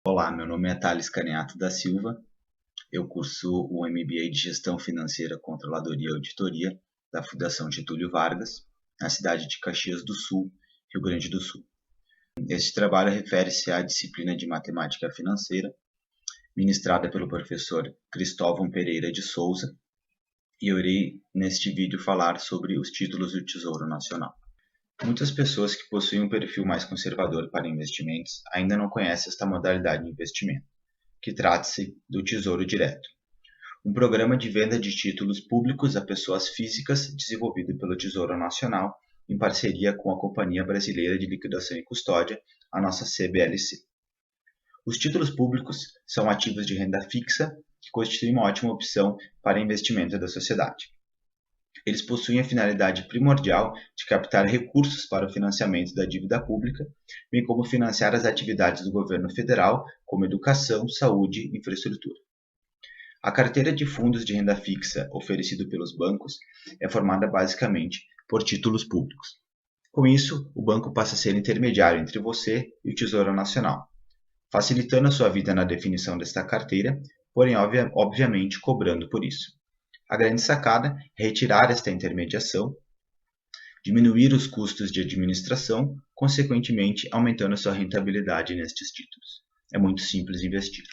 Olá, meu nome é Thales Caniato da Silva, eu curso o MBA de Gestão Financeira, Controladoria e Auditoria da Fundação Getúlio Vargas, na cidade de Caxias do Sul, Rio Grande do Sul. Este trabalho refere-se à disciplina de Matemática Financeira, ministrada pelo professor Cristóvão Pereira de Souza, e eu irei, neste vídeo, falar sobre os títulos do Tesouro Nacional. Muitas pessoas que possuem um perfil mais conservador para investimentos ainda não conhecem esta modalidade de investimento, que trata-se do Tesouro Direto, um programa de venda de títulos públicos a pessoas físicas desenvolvido pelo Tesouro Nacional em parceria com a Companhia Brasileira de Liquidação e Custódia, a nossa CBLC. Os títulos públicos são ativos de renda fixa que constituem uma ótima opção para investimento da sociedade. Eles possuem a finalidade primordial de captar recursos para o financiamento da dívida pública, bem como financiar as atividades do governo federal, como educação, saúde e infraestrutura. A carteira de fundos de renda fixa oferecido pelos bancos é formada basicamente por títulos públicos. Com isso, o banco passa a ser intermediário entre você e o Tesouro Nacional, facilitando a sua vida na definição desta carteira, porém obviamente cobrando por isso. A grande sacada é retirar esta intermediação, diminuir os custos de administração, consequentemente aumentando a sua rentabilidade nestes títulos. É muito simples investir.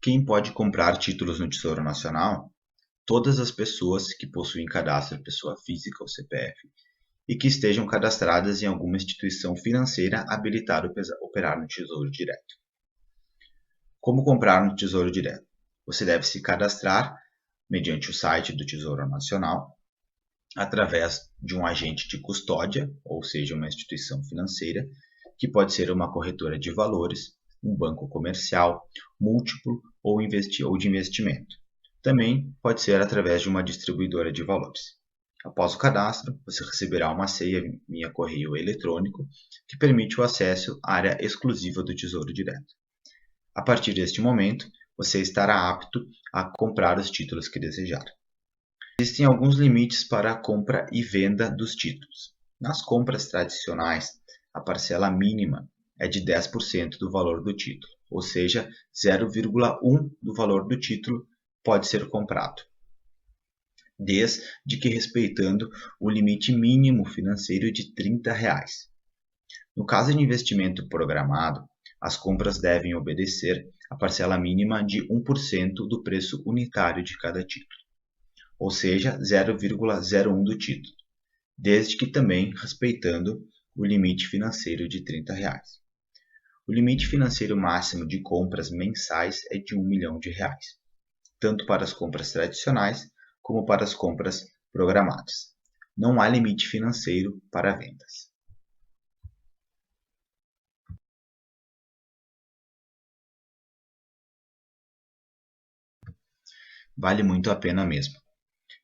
Quem pode comprar títulos no Tesouro Nacional? Todas as pessoas que possuem cadastro pessoa física ou CPF e que estejam cadastradas em alguma instituição financeira habilitada a operar no Tesouro Direto. Como comprar no Tesouro Direto? Você deve se cadastrar mediante o site do Tesouro Nacional, através de um agente de custódia, ou seja, uma instituição financeira, que pode ser uma corretora de valores, um banco comercial, múltiplo ou de investimento. Também pode ser através de uma distribuidora de valores. Após o cadastro, você receberá uma senha via correio eletrônico que permite o acesso à área exclusiva do Tesouro Direto. A partir deste momento, você estará apto a comprar os títulos que desejar. Existem alguns limites para a compra e venda dos títulos. Nas compras tradicionais, a parcela mínima é de 10% do valor do título, ou seja, 0,1 do valor do título pode ser comprado, desde que respeitando o limite mínimo financeiro de R$ 30. No caso de investimento programado, as compras devem obedecer a parcela mínima de 1% do preço unitário de cada título, ou seja, 0,01 do título, desde que também respeitando o limite financeiro de R$ 30. O limite financeiro máximo de compras mensais é de R$ 1 milhão, tanto para as compras tradicionais como para as compras programadas. Não há limite financeiro para vendas. Vale muito a pena mesmo.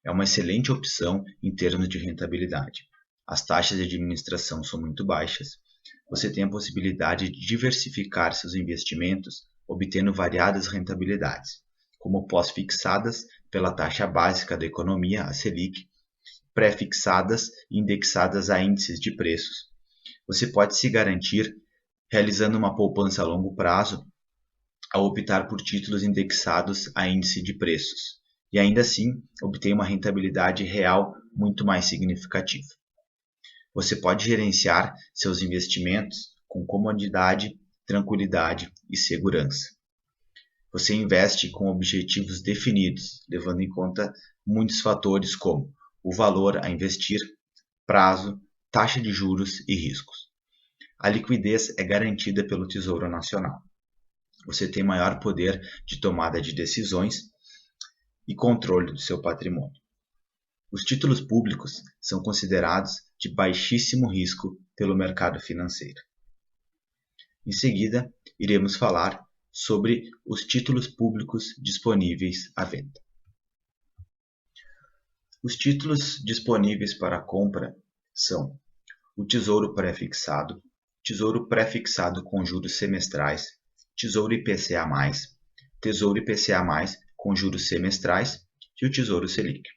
É uma excelente opção em termos de rentabilidade. As taxas de administração são muito baixas. Você tem a possibilidade de diversificar seus investimentos, obtendo variadas rentabilidades, como pós-fixadas pela taxa básica da economia, a Selic, pré-fixadas e indexadas a índices de preços. Você pode se garantir realizando uma poupança a longo prazo ao optar por títulos indexados a índice de preços, e ainda assim obter uma rentabilidade real muito mais significativa. Você pode gerenciar seus investimentos com comodidade, tranquilidade e segurança. Você investe com objetivos definidos, levando em conta muitos fatores como o valor a investir, prazo, taxa de juros e riscos. A liquidez é garantida pelo Tesouro Nacional. Você tem maior poder de tomada de decisões e controle do seu patrimônio. Os títulos públicos são considerados de baixíssimo risco pelo mercado financeiro. Em seguida, iremos falar sobre os títulos públicos disponíveis à venda. Os títulos disponíveis para compra são o Tesouro Pré-fixado, Tesouro Pré-fixado com juros semestrais, Tesouro IPCA+, Tesouro IPCA+, com juros semestrais e o Tesouro Selic.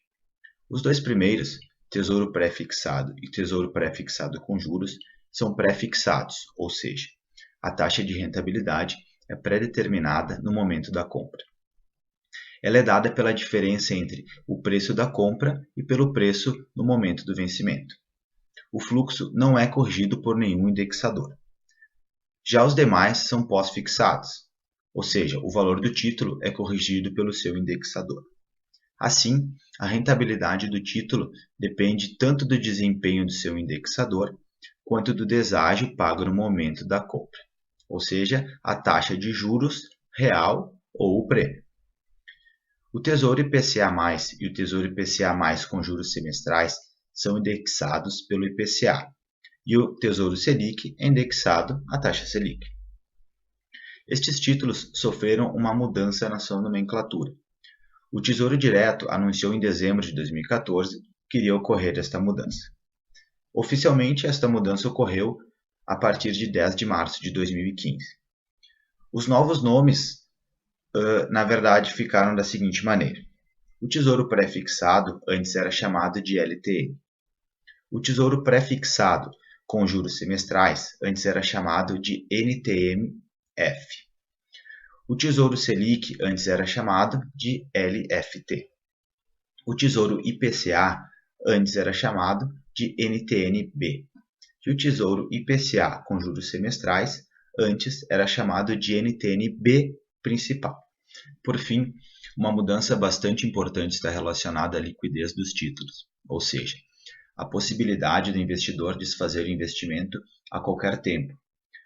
Os dois primeiros, Tesouro Pré-fixado e Tesouro Pré-fixado com juros, são pré-fixados, ou seja, a taxa de rentabilidade é pré-determinada no momento da compra. Ela é dada pela diferença entre o preço da compra e pelo preço no momento do vencimento. O fluxo não é corrigido por nenhum indexador. Já os demais são pós-fixados, ou seja, o valor do título é corrigido pelo seu indexador. Assim, a rentabilidade do título depende tanto do desempenho do seu indexador quanto do deságio pago no momento da compra, ou seja, a taxa de juros real ou o prêmio. O Tesouro IPCA+, e o Tesouro IPCA+, com juros semestrais são indexados pelo IPCA, e o Tesouro Selic é indexado à taxa Selic. Estes títulos sofreram uma mudança na sua nomenclatura. O Tesouro Direto anunciou em dezembro de 2014 que iria ocorrer esta mudança. Oficialmente, esta mudança ocorreu a partir de 10 de março de 2015. Os novos nomes, na verdade, ficaram da seguinte maneira. O Tesouro Pré-fixado antes era chamado de LTN. O Tesouro Pré-fixado com juros semestrais antes era chamado de NTM-F. O Tesouro Selic antes era chamado de LFT. O Tesouro IPCA antes era chamado de NTN-B. E o Tesouro IPCA com juros semestrais antes era chamado de NTN-B principal. Por fim, uma mudança bastante importante está relacionada à liquidez dos títulos, ou seja, a possibilidade do investidor desfazer o investimento a qualquer tempo.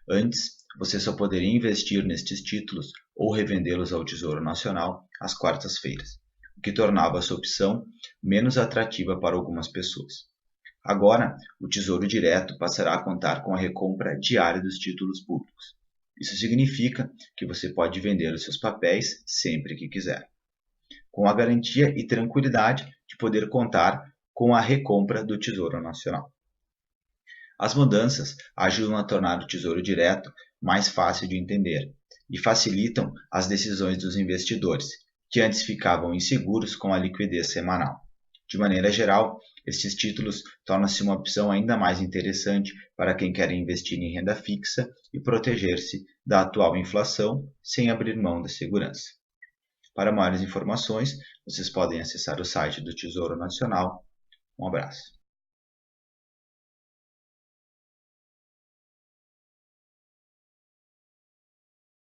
Antes, você só poderia investir nestes títulos ou revendê-los ao Tesouro Nacional às quartas-feiras, o que tornava essa opção menos atrativa para algumas pessoas. Agora, o Tesouro Direto passará a contar com a recompra diária dos títulos públicos. Isso significa que você pode vender os seus papéis sempre que quiser, com a garantia e tranquilidade de poder contar com a recompra do Tesouro Nacional. As mudanças ajudam a tornar o Tesouro Direto mais fácil de entender e facilitam as decisões dos investidores, que antes ficavam inseguros com a liquidez semanal. De maneira geral, estes títulos tornam-se uma opção ainda mais interessante para quem quer investir em renda fixa e proteger-se da atual inflação sem abrir mão da segurança. Para maiores informações, vocês podem acessar o site do Tesouro Nacional. Um abraço.